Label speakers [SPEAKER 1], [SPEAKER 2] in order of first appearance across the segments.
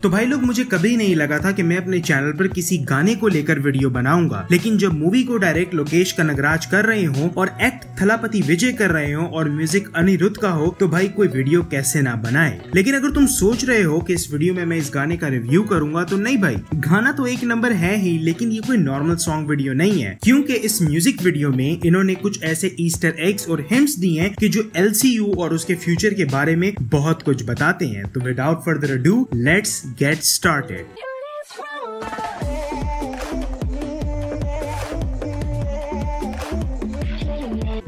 [SPEAKER 1] तो भाई लोग, मुझे कभी नहीं लगा था कि मैं अपने चैनल पर किसी गाने को लेकर वीडियो बनाऊंगा, लेकिन जब मूवी को डायरेक्ट लोकेश कनगराज कर रहे हो और एक्ट थलापति विजय कर रहे हो और म्यूजिक अनिरुद्ध का हो, तो भाई कोई वीडियो कैसे ना बनाए। लेकिन अगर तुम सोच रहे हो कि इस वीडियो में मैं इस गाने का रिव्यू करूंगा, तो नहीं भाई, गाना तो एक नंबर है ही, लेकिन ये कोई नॉर्मल सॉन्ग वीडियो नहीं है, क्योंकि इस म्यूजिक वीडियो में इन्होंने कुछ ऐसे ईस्टर एग्स और हिंट्स दिए हैं कि जो LCU और उसके फ्यूचर के बारे में बहुत कुछ बताते हैं। तो without further ado, let's get started.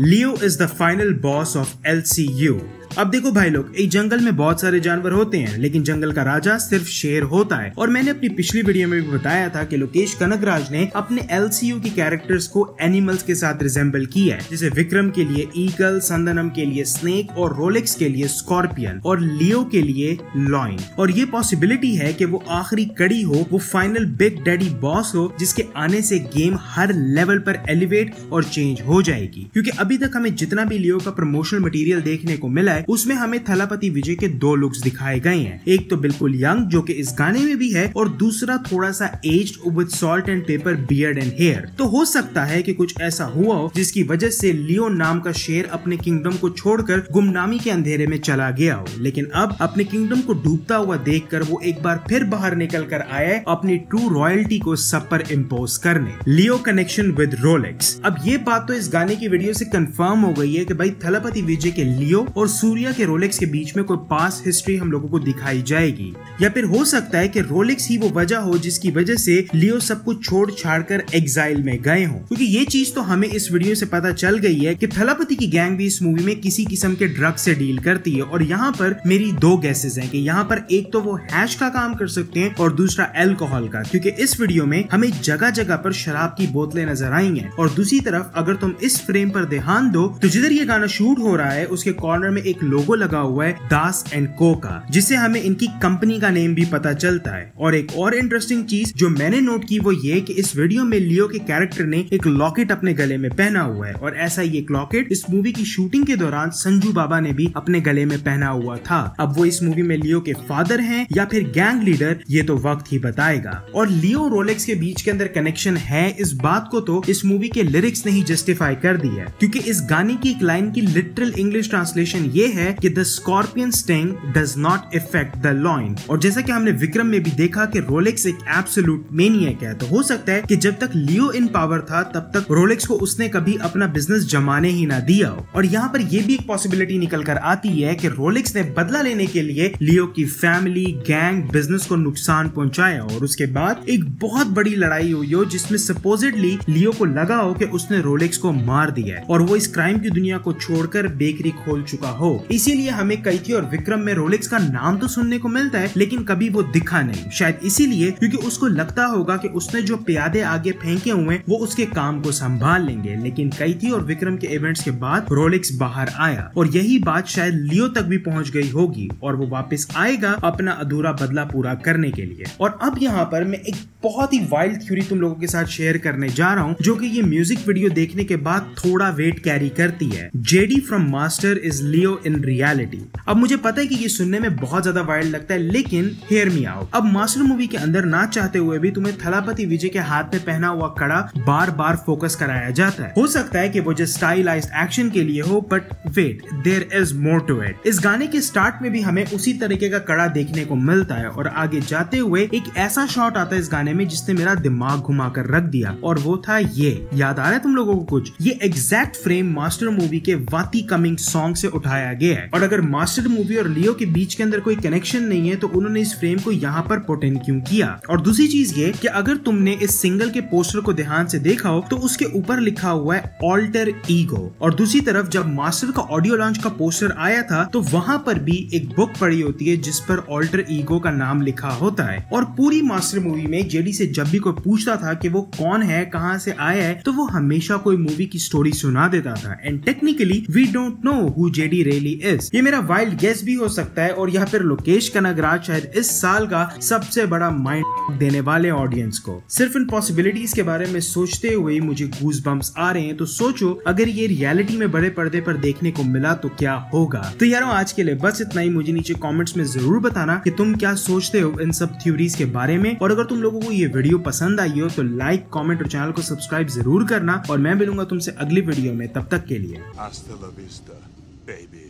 [SPEAKER 1] Leo is the final boss of LCU। अब देखो भाई लोग, एक जंगल में बहुत सारे जानवर होते हैं, लेकिन जंगल का राजा सिर्फ शेर होता है। और मैंने अपनी पिछली वीडियो में भी बताया था कि लोकेश कनगराज ने अपने LCU की कैरेक्टर्स को एनिमल्स के साथ रिजेंबल किया है, जैसे विक्रम के लिए ईगल, संदनम के लिए स्नेक और रोलेक्स के लिए स्कॉर्पियन और लियो के लिए लॉइन। और ये पॉसिबिलिटी है कि वो आखिरी कड़ी हो, वो फाइनल बिग डैडी बॉस हो, जिसके आने से गेम हर लेवल पर एलिवेट और चेंज हो जाएगी। क्योंकि अभी तक हमें जितना भी लियो का प्रमोशनल मटेरियल देखने को मिला है, उसमें हमें थलापति विजय के दो लुक्स दिखाए गए हैं। एक तो बिल्कुल यंग, जो कि इस गाने में भी है, और दूसरा थोड़ा सा aged with salt and pepper beard and hair. तो हो सकता है कि कुछ ऐसा हुआ हो जिसकी वजह से लियो नाम का शेर अपने किंगडम को छोड़कर गुमनामी के अंधेरे में चला गया हो, लेकिन अब अपने किंगडम को डूबता हुआ देखकर वो एक बार फिर बाहर निकल कर आया है अपनी ट्रू रॉयल्टी को सब पर इम्पोज करने। लियो कनेक्शन विद रोलेक्स। अब ये बात तो इस गाने की वीडियो से कंफर्म हो गई है कि भाई थलापति विजय के लियो और सूर्या के रोलेक्स के बीच में कोई पास हिस्ट्री हम लोगों को दिखाई जाएगी, या फिर हो सकता है कि रोलेक्स ही वो वजह हो जिसकी वजह से लियो सब कुछ छोड़ छाड़ कर एग्जाइल में गए हो। क्योंकि ये चीज तो हमें इस वीडियो से पता चल गई है कि थलापति की गैंग भी इस मूवी में किसी किस्म के ड्रग से डील करती है। और यहाँ पर मेरी दो गैसेस हैं कि यहाँ पर एक तो वो हैश का काम कर सकते हैं और दूसरा अल्कोहल का, क्योंकि इस वीडियो में हमें जगह जगह पर शराब की बोतलें नजर आई हैं। और दूसरी तरफ अगर तुम इस फ्रेम पर ध्यान दो, तो जिधर ये गाना शूट हो रहा है उसके कॉर्नर में एक लोगो लगा हुआ है दास एंड को का, जिससे हमें इनकी कंपनी का नेम भी पता चलता है। और एक और इंटरेस्टिंग चीज जो मैंने नोट की वो ये कि इस वीडियो में लियो के कैरेक्टर ने एक लॉकेट अपने गले में पहना हुआ है, और ऐसा ही एक लॉकेट इस मूवी की शूटिंग के दौरान संजू बाबा ने भी अपने गले में पहना हुआ था। अब वो इस मूवी में लियो के फादर हैं या फिर गैंग लीडर, ये तो वक्त ही बताएगा। और लियो रोलेक्स के बीच के अंदर कनेक्शन है, इस बात को तो इस मूवी के लिरिक्स ने ही जस्टिफाई कर दी है, क्योंकि इस गाने की एक लाइन की लिटरल इंग्लिश ट्रांसलेशन ये है कि the scorpion sting does not affect the lion. और जैसा कि हमने विक्रम में भी देखा कि रोलेक्स एक एब्सोल्यूट मेनियक है, तो हो सकता है कि जब तक लियो इन पावर था तब तक रोलेक्स को उसने कभी अपना बिजनेस जमाने ही ना दिया हो। और यहाँ पर यह भी एक पॉसिबिलिटी निकल कर आती है कि रोलेक्स ने बदला लेने के लिए लियो की फैमिली, गैंग, बिजनेस को नुकसान पहुंचाया, और उसके बाद एक बहुत बड़ी लड़ाई हुई हो जिसमें सपोजिटली लियो को लगा हो कि उसने रोलेक्स को मार दिया है और वो इस क्राइम की दुनिया को छोड़कर बेकरी खोल चुका हो। इसीलिए हमें कैथी और विक्रम में रोलेक्स का नाम तो सुनने को मिलता है, लेकिन कभी वो दिखा नहीं। शायद इसीलिए क्योंकि उसको लगता होगा कि उसने जो प्यादे आगे फेंके हुए वो उसके काम को संभाल लेंगे। लेकिन कैथी और विक्रम के इवेंट्स के बाद रोलेक्स बाहर आया, और यही बात शायद लियो तक भी पहुंच गई होगी, और वो वापस आएगा अपना अधूरा बदला पूरा करने के लिए। और अब यहाँ पर मैं एक बहुत ही वाइल्ड थ्योरी तुम लोगों के साथ शेयर करने जा रहा हूँ, जो कि ये म्यूजिक वीडियो देखने के बाद थोड़ा वेट कैरी करती है। JD from master is Leo in reality. अब मुझे पता है कि ये सुनने में बहुत ज्यादा वाइल्ड लगता है, लेकिन हियर मी आउट। अब मास्टर मूवी के अंदर ना चाहते हुए भी तुम्हें थलापति विजय के हाथ में पहना हुआ कड़ा बार बार फोकस कराया जाता है। हो सकता है कि वो जो स्टाइलाइज्ड एक्शन के लिए हो, but wait, there is more to it. इस गाने के स्टार्ट में भी हमें उसी तरीके का कड़ा देखने को मिलता है, और आगे जाते हुए एक ऐसा शॉट आता है इस गाने में जिसने मेरा दिमाग घुमा कर रख दिया, और वो था ये। याद आ रहा है तुम लोगों को कुछ? ये एग्जैक्ट फ्रेम मास्टर मूवी के वाती कमिंग सॉन्ग से उठाया गया है। और अगर मास्टर मूवी और लियो के बीच के अंदर कोई कनेक्शन नहीं है, तो उन्होंने इस फ्रेम को यहाँ पर पुट इन क्यों किया? और दूसरी चीज ये कि अगर तुमने इस सिंगल के पोस्टर को ध्यान से देखा हो, तो उसके ऊपर लिखा हुआ है ऑल्टर ईगो। और दूसरी तरफ जब मास्टर का ऑडियो लॉन्च का पोस्टर आया था, तो वहां पर भी एक बुक पड़ी होती है जिस पर ऑल्टर ईगो का नाम लिखा होता है। और पूरी मास्टर मूवी में जेडी से जब भी कोई पूछता था कि वो कौन है, कहां से आया है, तो वो हमेशा कोई मूवी की स्टोरी सुना देता था। And technically we don't know who JD really really is. ये मेरा वाइल्ड गेस भी हो सकता है और या फिर लोकेश कनगराज शायद इस साल का सबसे बड़ा माइंड देने वाले ऑडियंस को। सिर्फ इन पॉसिबिलिटीज के बारे में सोचते हुए मुझे गूज बम्प्स आ रहे हैं। तो सोचो अगर ये रियलिटी में बड़े पर्दे पर देखने को मिला तो क्या होगा। तो यारों आज के लिए बस इतना ही। मुझे नीचे कमेंट्स में जरूर बताना कि तुम क्या सोचते हो इन सब थ्योरीज के बारे में, और अगर तुम लोगों को ये वीडियो पसंद आई हो तो लाइक, कमेंट और चैनल को सब्सक्राइब जरूर करना। और मैं मिलूंगा तुमसे अगली वीडियो में, तब तक के लिए।
[SPEAKER 2] Hasta la vista, baby.